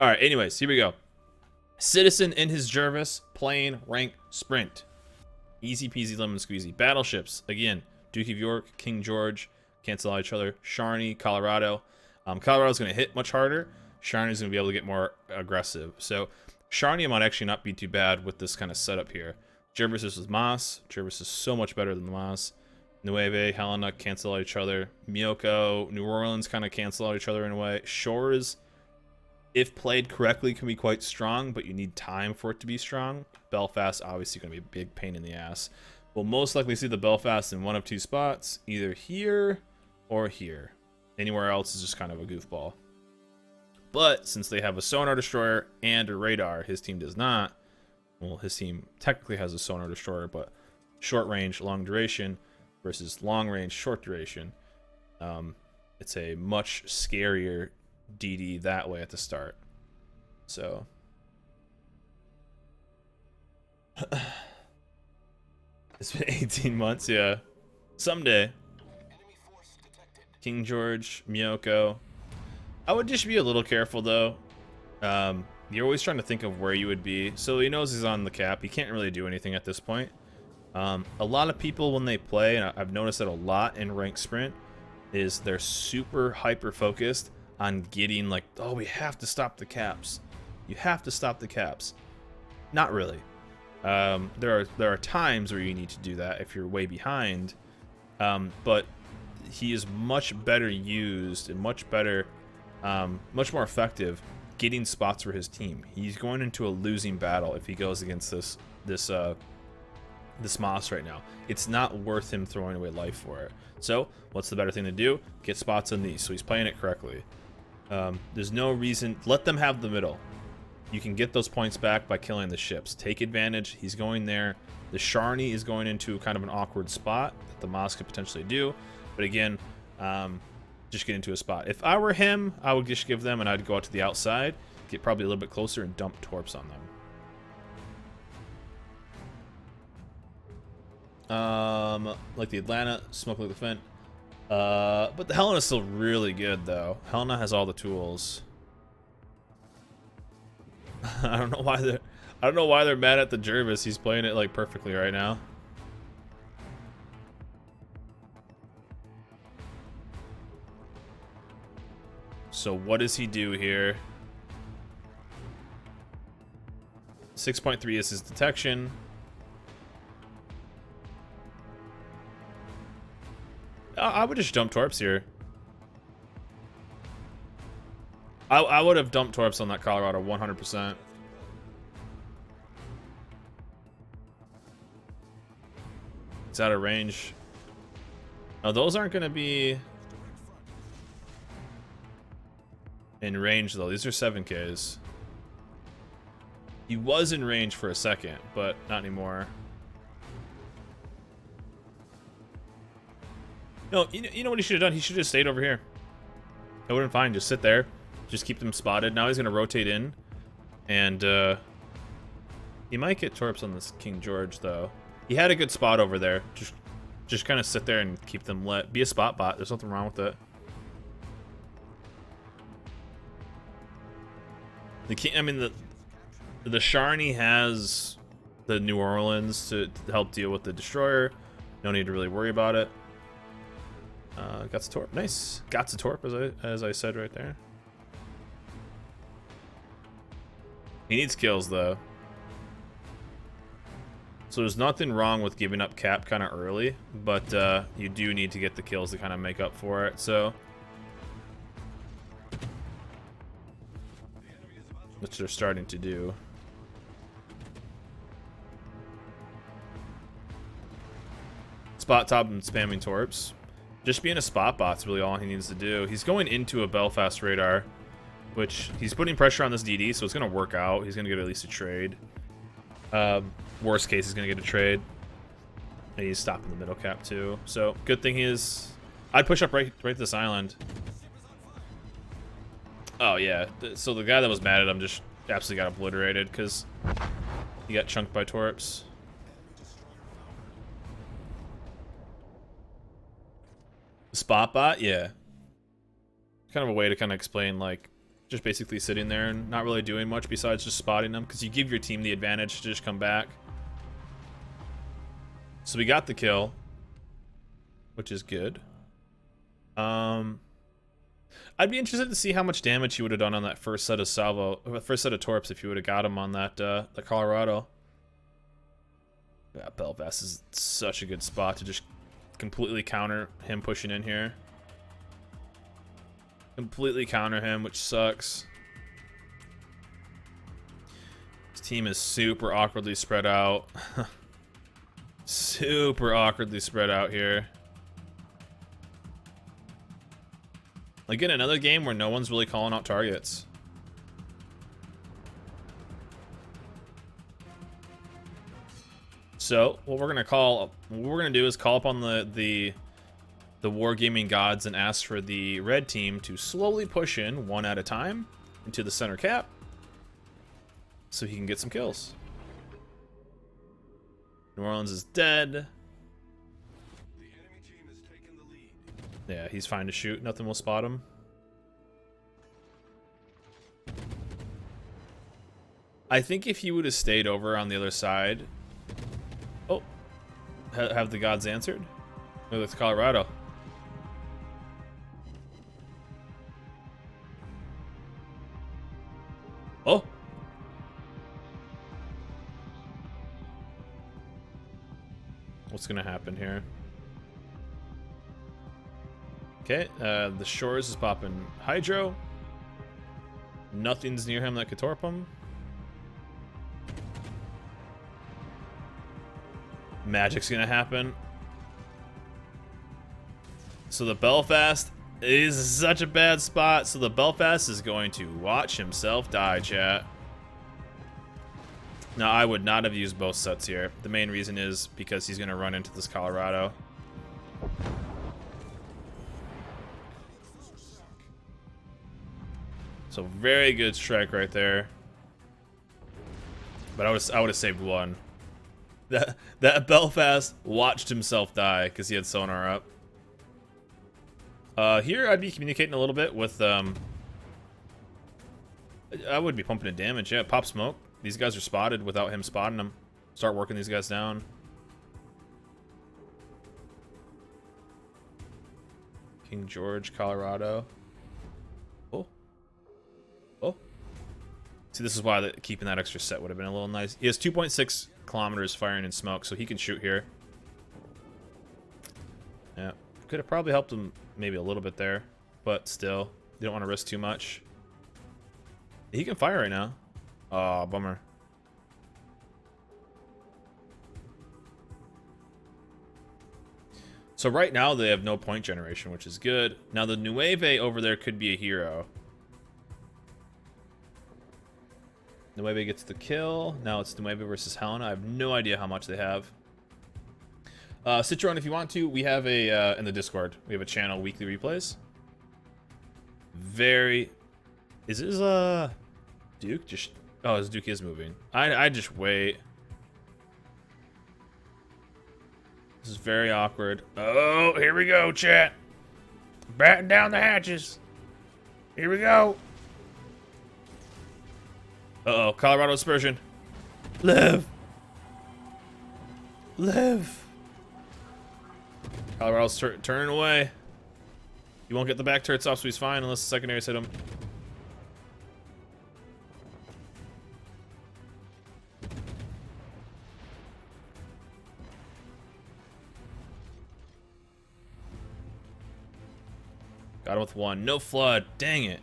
All right, anyways, here we go. Citizen in his Jervis, plane, rank, sprint. Easy peasy lemon squeezy. Battleships, again, Duke of York, King George, cancel out each other. Sharney, Colorado. Colorado's going to hit much harder. Sharney's going to be able to get more aggressive. So Sharney might actually not be too bad with this kind of setup here. Jervis is with Moss. Jervis is so much better than the Moss. Nueve, Helena cancel out each other. Miyoko, New Orleans kind of cancel out each other in a way. Shores, if played correctly, can be quite strong, but you need time for it to be strong. Belfast, obviously going to be a big pain in the ass. We'll most likely see the Belfast in one of two spots, either here or here. Anywhere else is just kind of a goofball. But since they have a sonar destroyer and a radar, his team does not. Well, his team technically has a sonar destroyer, but short range, long duration versus long range, short duration. It's a much scarier DD that way at the start. So it's been 18 months, yeah. Someday. King George, Miyoko. I would just be a little careful though. You're always trying to think of where you would be. So he knows he's on the cap. He can't really do anything at this point. A lot of people when they play, and I've noticed that a lot in ranked sprint, is they're super hyper focused on getting like, oh, we have to stop the caps. You have to stop the caps. Not really. There are times where you need to do that if you're way behind. But he is much better used and much better, much more effective getting spots for his team. He's going into a losing battle if he goes against this Moss right now. It's not worth him throwing away life for it. So what's the better thing to do? Get spots on these. So he's playing it correctly. There's no reason. Let them have the middle. You can get those points back by killing the ships. Take advantage. He's going there. The Sharney is going into kind of an awkward spot that the Moss could potentially do. But again, just get into a spot. If I were him, I would just give them and I'd go out to the outside, get probably a little bit closer and dump torps on them. Like the Atlanta, smoke like the Fent. But the Helena's still really good though. Helena has all the tools. I don't know why they're mad at the Jervis. He's playing it like perfectly right now. So what does he do here? 6.3 is his detection. I would just dump torps here. I would have dumped torps on that Colorado 100%. It's out of range. Now those aren't going to be in range though. These are 7Ks. He was in range for a second, but not anymore. No, you know what he should have done? He should have stayed over here. It would have been fine. Just sit there. Just keep them spotted. Now he's going to rotate in. And he might get torps on this King George, though. He had a good spot over there. Just kind of sit there and keep them lit. Be a spot bot. There's nothing wrong with it. The Sharney has the New Orleans to help deal with the destroyer. No need to really worry about it. Got the torp. Nice. Got the torp, as I said right there. He needs kills, though. So there's nothing wrong with giving up cap kind of early, but you do need to get the kills to kind of make up for it, so. Which they're starting to do. Spot top and spamming torps. Just being a spot bot's really all he needs to do. He's going into a Belfast radar, which he's putting pressure on this DD, so it's going to work out. He's going to get at least a trade. Worst case, he's going to get a trade. And he's stopping the middle cap too. So good thing is, I'd push up right to this island. Oh yeah, so the guy that was mad at him just absolutely got obliterated because he got chunked by torps. Spot bot, yeah. Kind of a way to kind of explain like just basically sitting there and not really doing much besides just spotting them, because you give your team the advantage to just come back. So we got the kill, which is good. I'd be interested to see how much damage he would have done on that first set of first set of torps if you would have got him on that the Colorado. Yeah, Belfast is such a good spot to just completely counter him pushing in here. Completely counter him, which sucks. His team is super awkwardly spread out. Super awkwardly spread out here. Again, another game where no one's really calling out targets. So what we're gonna do is call upon the wargaming gods and ask for the red team to slowly push in one at a time into the center cap, so he can get some kills. New Orleans is dead. The enemy team has taken the lead. Yeah, he's fine to shoot. Nothing will spot him. I think if he would have stayed over on the other side. Oh, have the gods answered? No, that's Colorado. Oh. What's gonna happen here? Okay, the Shores is popping Hydro. Nothing's near him that could torp him. Magic's gonna happen. So the Belfast is such a bad spot. So the Belfast is going to watch himself die, chat. Now, I would not have used both sets here. The main reason is because he's gonna run into this Colorado. So very good strike right there. But I would have saved one. That Belfast watched himself die because he had sonar up. Here I'd be communicating a little bit with I would be pumping in damage. Yeah, pop smoke. These guys are spotted without him spotting them. Start working these guys down. King George, Colorado. Oh. Oh. See, this is why keeping that extra set would have been a little nice. He has 2.6 kilometers firing in smoke, so he can shoot here. Yeah. Could have probably helped him maybe a little bit there, but still, you don't want to risk too much. He can fire right now. Oh, bummer. So right now they have no point generation, which is good. Now the Nueve over there could be a hero. Nueve gets the kill. Now it's Nueve versus Helena. I have no idea how much they have. Citron, if you want to, we have a, in the Discord, we have a channel, weekly replays. Is this, Duke? Just, oh, his Duke is moving. I just wait. This is very awkward. Oh, here we go, chat. Batten down the hatches. Here we go. Uh-oh, Colorado Aspersion. Live. Live. Colorado's turning away. You won't get the back turrets off, so he's fine unless the secondaries hit him. Got him with one. No flood. Dang it.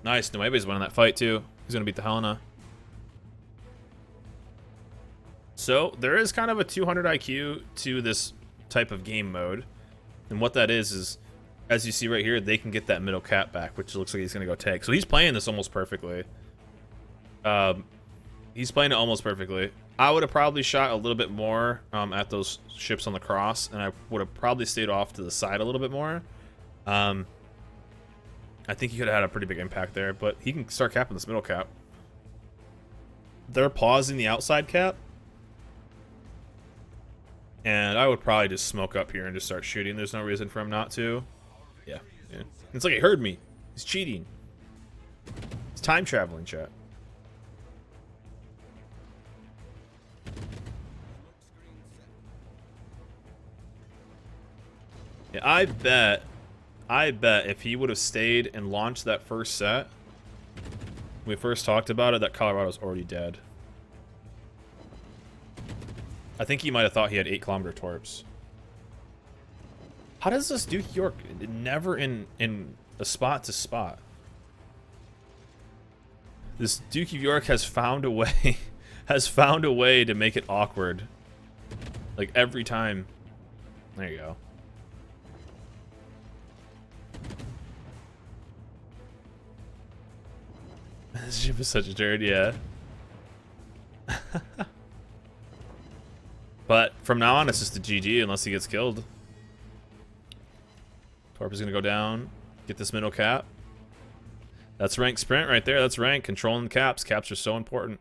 Nice. Nueve's winning that fight, too. He's going to beat the Helena. So, there is kind of a 200 IQ to this type of game mode. And what that is, as you see right here, they can get that middle cap back, which looks like he's going to go take. So, he's playing this almost perfectly. He's playing it almost perfectly. I would have probably shot a little bit more at those ships on the cross, and I would have probably stayed off to the side a little bit more. I think he could have had a pretty big impact there, but he can start capping this middle cap. They're pausing the outside cap. And I would probably just smoke up here and just start shooting. There's no reason for him not to. Yeah. It's like he heard me. He's cheating. It's time traveling, chat. Yeah, I bet if he would have stayed and launched that first set, when we first talked about it, that Colorado's already dead. I think he might have thought he had 8-kilometer torps. How does this Duke York never in a spot to spot? This Duke of York has found a way, to make it awkward. Like every time. There you go. This ship is such a turd, yeah. But from now on, it's just a GG unless he gets killed. Torp is gonna go down, get this middle cap. That's rank sprint right there. That's rank controlling the caps. Caps are so important.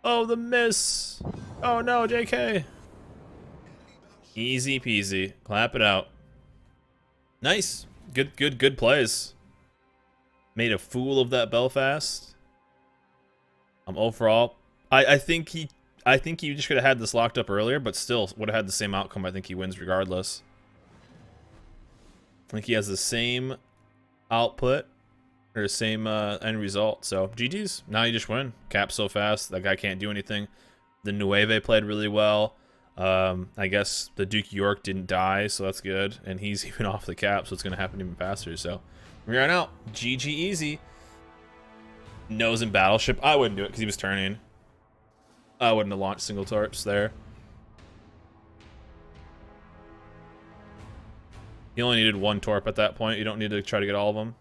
Oh, the miss. Oh no, JK. Easy peasy. Clap it out. Nice. Good plays. Made a fool of that Belfast. Overall, I think he just could have had this locked up earlier, but still would have had the same outcome. I think he wins regardless. I think he has the same output or same end result. So GG's. Now you just win. Cap so fast. That guy can't do anything. The Nueve played really well. I guess the Duke York didn't die, so that's good. And he's even off the cap, so it's going to happen even faster. So we're on out. GG easy. Nose in Battleship. I wouldn't do it because he was turning. I wouldn't have launched single torps there. You only needed 1 torp at that point. You don't need to try to get all of them.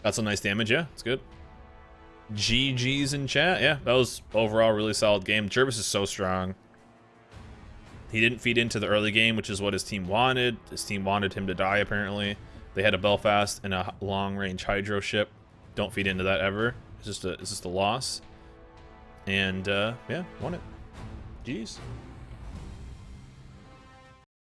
That's some nice damage, yeah. It's good. GG's in chat. Yeah, that was overall a really solid game. Jervis is so strong. He didn't feed into the early game, which is what his team wanted. His team wanted him to die, apparently. They had a Belfast and a long-range hydro ship. Don't feed into that ever. It's just a loss. And, yeah, won it. GG's.